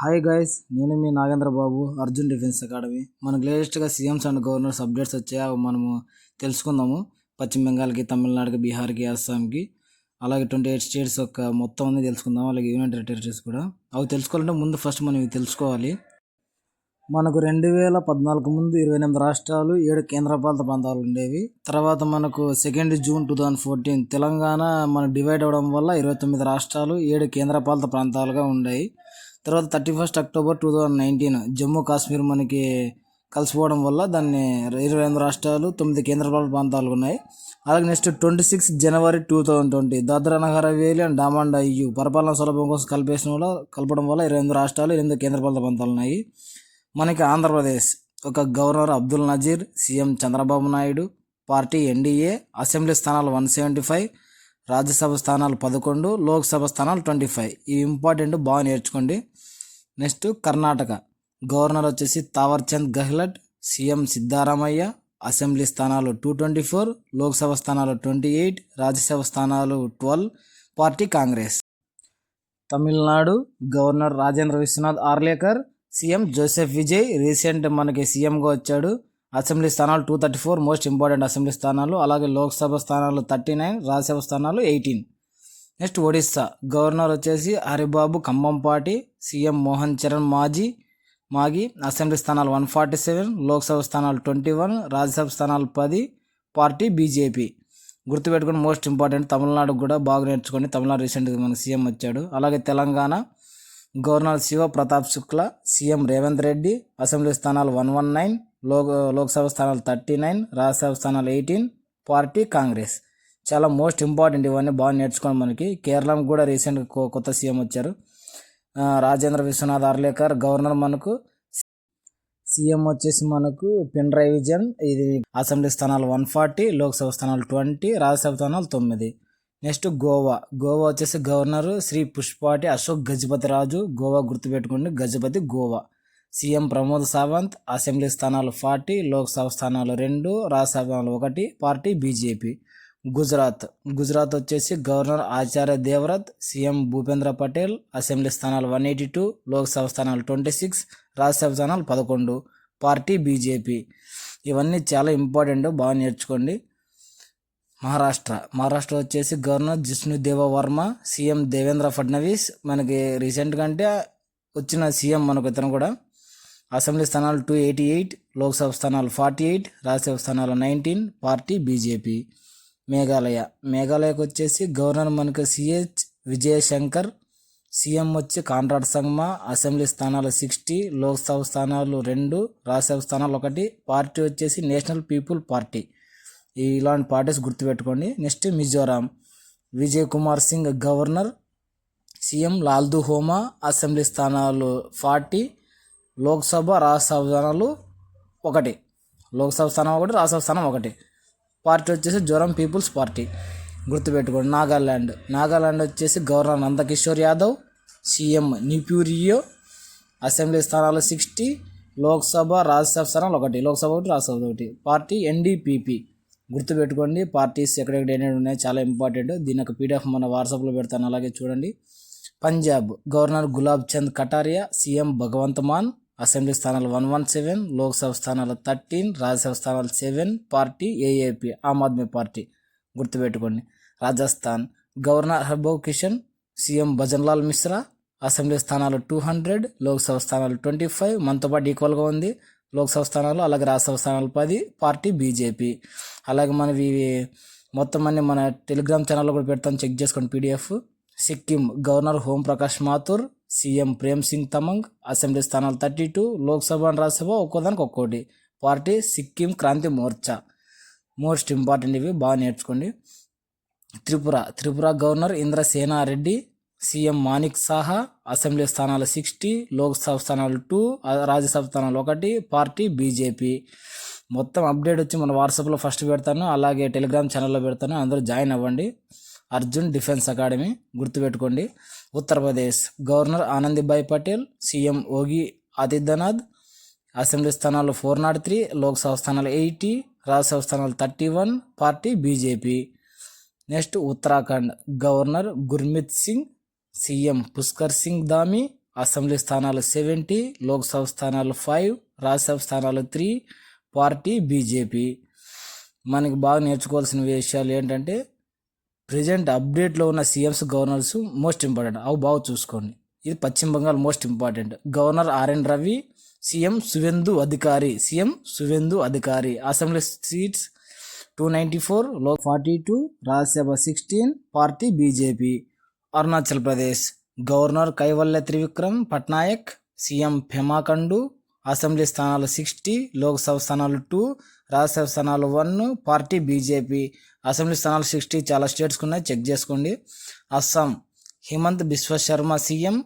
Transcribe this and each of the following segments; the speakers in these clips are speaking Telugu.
హాయ్ గైస్, నేను మీ నాగేంద్ర బాబు, అర్జున్ డిఫెన్స్ అకాడమీ. మనకు లేటెస్ట్గా సీఎంస్ అండ్ గవర్నర్స్ అప్డేట్స్ వచ్చాయి, అవి మనము తెలుసుకుందాము. పశ్చిమ బెంగాల్కి, తమిళనాడుకి, బీహార్కి, అస్సాంకి, అలాగే 28 స్టేట్స్ యొక్క మొత్తం అన్ని తెలుసుకుందాం, అలాగే యూనియన్ టెరిటరీస్ కూడా. అవి తెలుసుకోవాలంటే ముందు ఫస్ట్ మనం ఇవి తెలుసుకోవాలి. మనకు 2014 ముందు 28 రాష్ట్రాలు, 7 కేంద్రపాలిత ప్రాంతాలు ఉండేవి. తర్వాత మనకు 2 జూన్ 2014 తెలంగాణ మనకు డివైడ్ అవ్వడం వల్ల 29 రాష్ట్రాలు, 7 కేంద్రపాలిత ప్రాంతాలుగా ఉన్నాయి. తర్వాత 31 అక్టోబర్ 2019 జమ్మూ కాశ్మీర్ మనకి కలిసిపోవడం వల్ల దాన్ని 28 రాష్ట్రాలు, 9 కేంద్రపాలిత ప్రాంతాలు ఉన్నాయి. అలాగే నెక్స్ట్ 26 జనవరి 2020 దాద్రా నగర్ హవేలీ అండ్ డామన్ డయ్యూ పరిపాలన సులభం కోసం కలపడం వల్ల 28 రాష్ట్రాలు, 8 కేంద్రపాలిత ప్రాంతాలు ఉన్నాయి. మనకి ఆంధ్రప్రదేశ్ ఒక governor Abdul Nazeer, CM Chandrababu Naidu, party NDA, assembly స్థానాలు 175, రాజ్యసభ స్థానాలు 11, లోక్సభ స్థానాలు 25. ఇవి ఇంపార్టెంట్, బాగా నేర్చుకోండి. నెక్స్ట్ కర్ణాటక గవర్నర్ వచ్చేసి తావర్చంద్ గెహ్లట్, సీఎం సిద్ధారామయ్య, అసెంబ్లీ స్థానాలు 224, లోక్సభ స్థానాలు 28, రాజ్యసభ స్థానాలు 12, party Congress. Tamil Nadu governor Rajendra Vishwanath Arlekar, CM Joseph Vijay recent మనకి సీఎంగా వచ్చాడు. అసెంబ్లీ స్థానాలు 234, మోస్ట్ ఇంపార్టెంట్ అసెంబ్లీ స్థానాలు. అలాగే లోక్సభ స్థానాలు 39, రాజ్యసభ స్థానాలు 18. నెక్స్ట్ ఒడిస్సా గవర్నర్ వచ్చేసి హరిబాబు కంబంపాటి, సీఎం మోహన్ చరణ్ మాగి, అసెంబ్లీ స్థానాలు 147, లోక్సభ స్థానాలు 21, రాజ్యసభ స్థానాలు 10, పార్టీ బీజేపీ. గుర్తుపెట్టుకుని మోస్ట్ ఇంపార్టెంట్. తమిళనాడు కూడా బాగా నేర్చుకోండి, తమిళనాడు రీసెంట్గా మనకు సీఎం వచ్చాడు. అలాగే Telangana governor Shiva Pratap Shukla, CM Revanth Reddy, assembly స్థానాలు 119, లోక్సభ స్థానాలు 39, రాజ్యసభ స్థానాలు 18, పార్టీ కాంగ్రెస్. చాలా మోస్ట్ ఇంపార్టెంట్, ఇవన్నీ బాగా నేర్చుకోండి. మనకి కేరళం కూడా రీసెంట్గా కొత్త సీఎం వచ్చారు, రాజేంద్ర విశ్వనాథ్ ఆర్లేకర్ గవర్నర్. మనకు సీఎం వచ్చేసి మనకు పినరయి విజయన్. ఇది అసెంబ్లీ స్థానాలు 140, లోక్సభ స్థానాలు 20, రాజ్యసభ స్థానాలు 9. నెక్స్ట్ గోవా వచ్చేసి గవర్నర్ శ్రీ పుష్పాటి అశోక్ గజపతి రాజు. గోవా గుర్తుపెట్టుకోండి, గజపతి గోవా. సీఎం ప్రమోద్ సావంత్, అసెంబ్లీ స్థానాలు 40, లోక్సభ స్థానాలు 2, రాజ్యసభ స్థానాలు 1, పార్టీ బీజేపీ. గుజరాత్ వచ్చేసి governor Acharya Devvrat, CM Bhupendra Patel, assembly స్థానాలు 182, లోక్సభ స్థానాలు 26, రాజ్యసభ స్థానాలు 11, పార్టీ బీజేపీ. ఇవన్నీ చాలా ఇంపార్టెంట్, బాగా నేర్చుకోండి. మహారాష్ట్ర వచ్చేసి గవర్నర్ జిష్ణుదేవ వర్మ, సీఎం దేవేంద్ర ఫడ్నవీస్. మనకి రీసెంట్గా అంటే వచ్చిన సీఎం మనకు ఇతను కూడా. అసెంబ్లీ స్థానాలు 288, లోక్సభ స్థానాలు 48, రాజ్యసభ స్థానాలు 19, పార్టీ బీజేపీ. మేఘాలయకు వచ్చేసి గవర్నర్ మనకు సిహెచ్ విజయశంకర్, సీఎం వచ్చి కాన్రాడ్ సంగ్మా, అసెంబ్లీ స్థానాలు 60, లోక్సభ స్థానాలు 2, రాజ్యసభ స్థానాలు 1, పార్టీ వచ్చేసి నేషనల్ పీపుల్ పార్టీ. ఇలాంటి పార్టీస్ గుర్తుపెట్టుకోండి. Next Mizoram Vijay Kumar Singh governor, CM Lalduhoma, assembly స్థానాలు 40, లోక్సభ రాజ్యసభ స్థానాలు 1, లోక్సభ స్థానం 1, రాజ్యసభ స్థానం 1, పార్టీ వచ్చేసి జోరం పీపుల్స్ పార్టీ. గుర్తుపెట్టుకోండి. నాగాలాండ్ వచ్చేసి governor Nandakishore Yadav, CM Neiphiu Rio, assembly స్థానాలు 60, లోక్సభ రాజ్యసభ స్థానాలు 1, లోక్సభ 1, రాజ్యసభ 1, పార్టీ ఎన్డీపీపీ. గుర్తుపెట్టుకోండి, పార్టీస్ ఎక్కడెక్కడ ఏమేమి ఉన్నాయి, చాలా ఇంపార్టెంట్. దీని యొక్క పీడిఎఫ్ మన వాట్సాప్లో పెడతాను, అలాగే చూడండి. Punjab governor Gulab Chand Kataria, CM Bhagwant Mann, assembly స్థానాలు 117, లోక్సభ స్థానాలు 13, రాజ్యసభ స్థానాలు 7, party AAP Aam Aadmi party. గుర్తుపెట్టుకోండి. Rajasthan governor Haribhau Kishan, CM Bhajanlal Mishra, assembly స్థానాలు 200, లోక్సభ స్థానాలు 25, మనతో పాటు ఈక్వల్గా ఉంది లోక్సభ స్థానాలు, అలాగే రాజ్యసభ స్థానాలు 10, పార్టీ బీజేపీ. అలాగే మనవి మొత్తం అన్ని మన టెలిగ్రామ్ ఛానల్లో కూడా పెడతాను, చెక్ చేసుకోండి PDF. Sikkim governor Om Prakash Mathur, CM Prem Singh Tamang, assembly స్థానాలు 32, లోక్సభ అండ్ రాజ్యసభ ఒక్కోదానికి ఒక్కోటి, party Sikkim Kranti Morcha. Most important, ఇవి బాగా నేర్చుకోండి. Tripura governor Indrasena Reddy, CM Manik Saha, assembly స్థానాలు 60, లోక్సభ స్థానాలు 2, రాజ్యసభ స్థానాలు 1, పార్టీ బీజేపీ. మొత్తం అప్డేట్ వచ్చి మన వాట్సాప్లో ఫస్ట్ పెడతాను, అలాగే టెలిగ్రామ్ ఛానల్లో పెడతాను, అందరూ జాయిన్ అవ్వండి. Arjun defence academy. గుర్తుపెట్టుకోండి. Uttar Pradesh governor Anandibai Patel, CM Yogi Adityanath, assembly స్థానాలు 403, లోక్సభ స్థానాలు 80, రాజ్యసభ స్థానాలు 31, party BJP. Next Uttarakhand governor Gurmeet Singh, CM Pushkar Singh Dhami, assembly స్థానాలు 70, లోక్సభ స్థానాలు 5, రాజ్యసభ స్థానాలు 3, పార్టీ బీజేపీ. మనకి బాగా నేర్చుకోవాల్సిన విషయాలు ఏంటంటే ప్రజెంట్ అప్డేట్లో ఉన్న సీఎంస్ గవర్నర్స్ మోస్ట్ ఇంపార్టెంట్, అవి బాగా చూసుకోండి. ఇది పశ్చిమ Bengal most important. Governor RN Ravi, CM Suvendu అధికారి. అసెంబ్లీ సీట్స్ 294, లో 42, Rajya Sabha 16, party BJP. Arunachal Pradesh governor Kaivalya Trivikram Patnaik, CM Pema Khandu. Assembly స్థానాలు 60, లోక్సభ స్థానాలు 2, రాజ్యసభ స్థానాలు 1, పార్టీ బీజేపీ. అసెంబ్లీ స్థానాలు 60 చాలా స్టేట్స్కి ఉన్నాయి, చెక్ చేసుకోండి. Assam Himanta Biswa Sarma CM,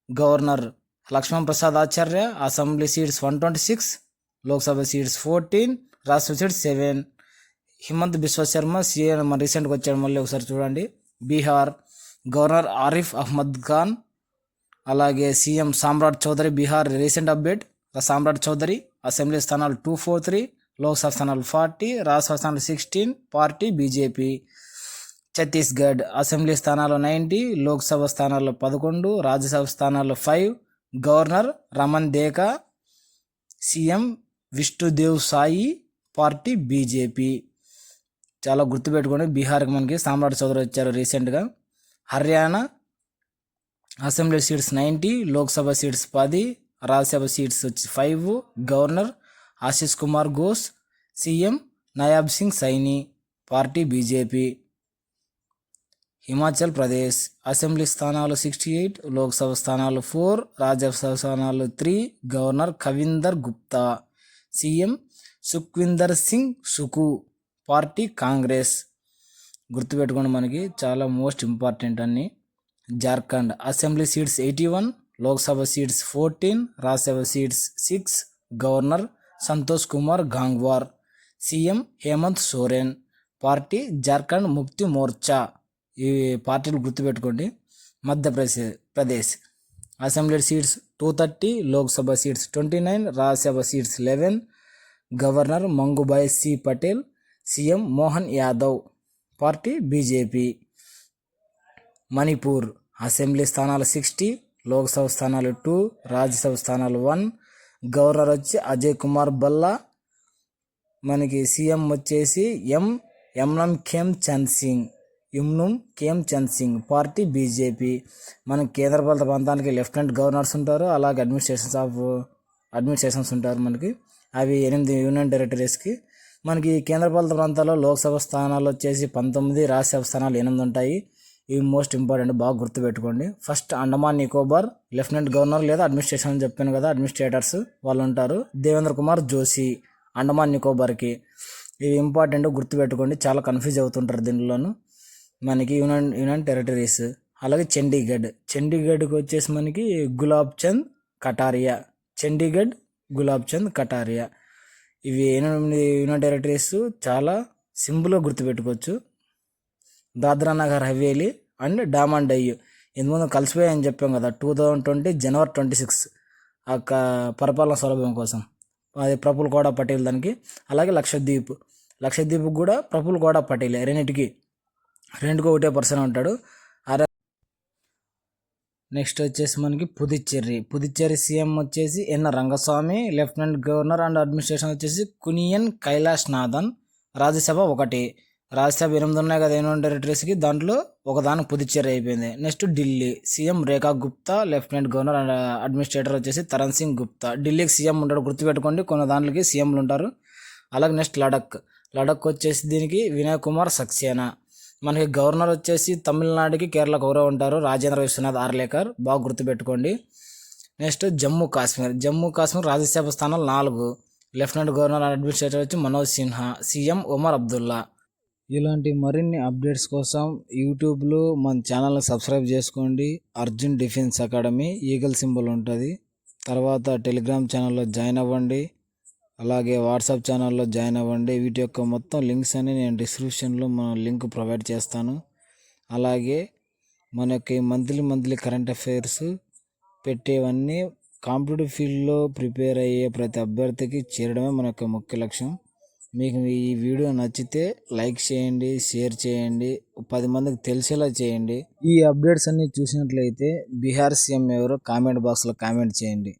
governor Lakshman Prasad Acharya. Assembly seats 126, Lok Sabha seats 14, Rajya Sabha seats 7. Himanta Biswa Sarma CM రీసెంట్గా వచ్చాడు, మళ్ళీ ఒకసారి చూడండి. బీహార్ గవర్నర్ ఆరిఫ్ అహ్మద్ ఖాన్, అలాగే CM Samrat Choudhary. Bihar recent update Samrat Choudhary. Assembly స్థానాలు 243, లోక్సభ స్థానాలు 40, రాజ్యసభ స్థానాలు 16, పార్టీ బీజేపీ. ఛత్తీస్గఢ్ అసెంబ్లీ స్థానాలు 90, లోక్సభ స్థానాలు 11, రాజ్యసభ స్థానాలు 5, governor Raman Deka, CM Vishnudeo Sai, party BJP. చాలా గుర్తుపెట్టుకోండి. బీహార్కి మనకి సామ్రాట్ చౌదరి వచ్చారు రీసెంట్గా. Haryana assembly seats 90, Lok Sabha seats 10, Rajya Sabha seats వచ్చి 5, governor Ashish Kumar Ghosh, CM Nayab Singh Saini, party BJP. Himachal Pradesh assembly స్థానాలు 68, లోక్సభ స్థానాలు 4, రాజ్యసభ స్థానాలు 3, governor Kavinder Gupta, CM Sukhvinder Singh Sukhu, party Congress. గుర్తుపెట్టుకోండి, మనకి చాలా మోస్ట్ ఇంపార్టెంట్ అన్ని. Jharkhand assembly seats 81, Lok Sabha seats 14, Rajya Sabha seats 6, governor Santosh Kumar Gangwar, CM Hemant Soren, party Jharkhand Mukti Morcha. ఈ పార్టీలు గుర్తుపెట్టుకోండి. Madhya Pradesh assembly seats 230, Lok Sabha seats 29, Rajya Sabha seats 11, governor Mangubhai C Patel, CM Mohan Yadav, party BJP. Manipur assembly స్థానాలు 60, లోక్సభ స్థానాలు 2, రాజ్యసభ స్థానాలు 1, గవర్నర్ వచ్చి అజయ్ కుమార్ భల్లా, మనకి సీఎం వచ్చేసి యమ్నం ఖేమ్ చంద్ సింగ్, పార్టీ బీజేపీ. మనకి కేంద్రపాలిత ప్రాంతానికి లెఫ్టినెంట్ గవర్నర్స్ ఉంటారు, అలాగే అడ్మినిస్ట్రేషన్స్ ఉంటారు మనకి. అవి 8 యూనియన్ టెరిటరీస్కి. మనకి కేంద్రపాలిత ప్రాంతాల్లో లోక్సభ స్థానాలు వచ్చేసి 19, రాజ్యసభ స్థానాలు 8 ఉంటాయి. ఇవి మోస్ట్ ఇంపార్టెంట్, బాగా గుర్తుపెట్టుకోండి. First Andaman Nicobar lieutenant governor లేదా అడ్మినిస్ట్రేషన్ అని చెప్పాను కదా, అడ్మినిస్ట్రేటర్స్ వాళ్ళు ఉంటారు. దేవేంద్ర కుమార్ జోషి అండమాన్ నికోబార్కి. ఇవి ఇంపార్టెంట్, గుర్తుపెట్టుకోండి, చాలా కన్ఫ్యూజ్ అవుతుంటారు దీనిలోను. మనకి యూనియన్ టెరిటరీస్. అలాగే చండీగఢ్కి వచ్చేసి మనకి గులాబ్ చంద్ కటారియా. ఇవి 8 యూనియన్ టెరిటరీస్, చాలా సింపుల్గా గుర్తుపెట్టుకోవచ్చు. దాద్రా నగర్ హవేలీ అండ్ డామన్ డయ్యు ఇంతకుముందు కలిసిపోయాయని చెప్పాం కదా, 2020 జనవరి 26 ఆ పరిపాలన సౌలభ్యం కోసం. అది ప్రఫుల్ గౌడ పటేల్ దానికి. అలాగే లక్షద్వీప్ కూడా ప్రఫుల్ గౌడ పటేల్. రెండింటికి ఒకటే పర్సన్ ఉంటాడు. నెక్స్ట్ వచ్చేసి మనకి పుదుచ్చేరి సీఎం వచ్చేసి N Rangaswamy, lieutenant governor and administration వచ్చేసి కునియన్ కైలాష్ నాథన్. రాజ్యసభ 1, రాజ్యసభ 8 ఉన్నాయి కదా యూనియన్ టెరిటరీస్కి, దాంట్లో ఒకదానికి పుదుచ్చేరి అయిపోయింది. Next Delhi CM Rekha Gupta, lieutenant governor and administrator వచ్చేసి తరణ్ సింగ్ గుప్తా. ఢిల్లీకి సీఎం ఉంటాడు, గుర్తుపెట్టుకోండి, కొన్ని దాంట్లోకి సీఎంలు ఉంటారు. అలాగే నెక్స్ట్ లడక్ వచ్చేసి దీనికి వినయ్ కుమార్ సక్సేనా. మనకి గవర్నర్ వచ్చేసి తమిళనాడుకి కేరళకు ఎవరో ఉంటారు, రాజేంద్ర విశ్వనాథ్ ఆర్లేకర్, బాగా గుర్తుపెట్టుకోండి. నెక్స్ట్ జమ్మూ కాశ్మీర్ రాజ్యసభ స్థానాలు 4, లెఫ్టినెంట్ గవర్నర్ అండ్ అడ్మినిస్ట్రేటర్ వచ్చి మనోజ్ సిన్హా, సీఎం ఒమర్ అబ్దుల్లా. ఇలాంటి మరిన్ని అప్డేట్స్ కోసం యూట్యూబ్లో మన ఛానల్ని సబ్స్క్రైబ్ చేసుకోండి. Arjun defence academy eagle symbol ఉంటుంది. తర్వాత టెలిగ్రామ్ ఛానల్లో జాయిన్ అవ్వండి, అలాగే వాట్సాప్ ఛానల్లో జాయిన్ అవ్వండి. వీటి యొక్క మొత్తం లింక్స్ అని నేను డిస్క్రిప్షన్లో లింక్ ప్రొవైడ్ చేస్తాను. అలాగే మనకి మంత్లీ కరెంట్ అఫైర్స్ పెట్టేవన్నీ కాంపిటేటివ్ ఫీల్డ్లో ప్రిపేర్ అయ్యే ప్రతి అభ్యర్థికి చేరడమే మన యొక్క ముఖ్య లక్ష్యం. మీకు ఈ వీడియో నచ్చితే లైక్ చేయండి, షేర్ చేయండి, 10 మందికి తెలిసేలా చేయండి. ఈ అప్డేట్స్ అన్ని చూసినట్లయితే బీహార్ సీఎం ఎవరో కామెంట్ బాక్స్లో కామెంట్ చేయండి.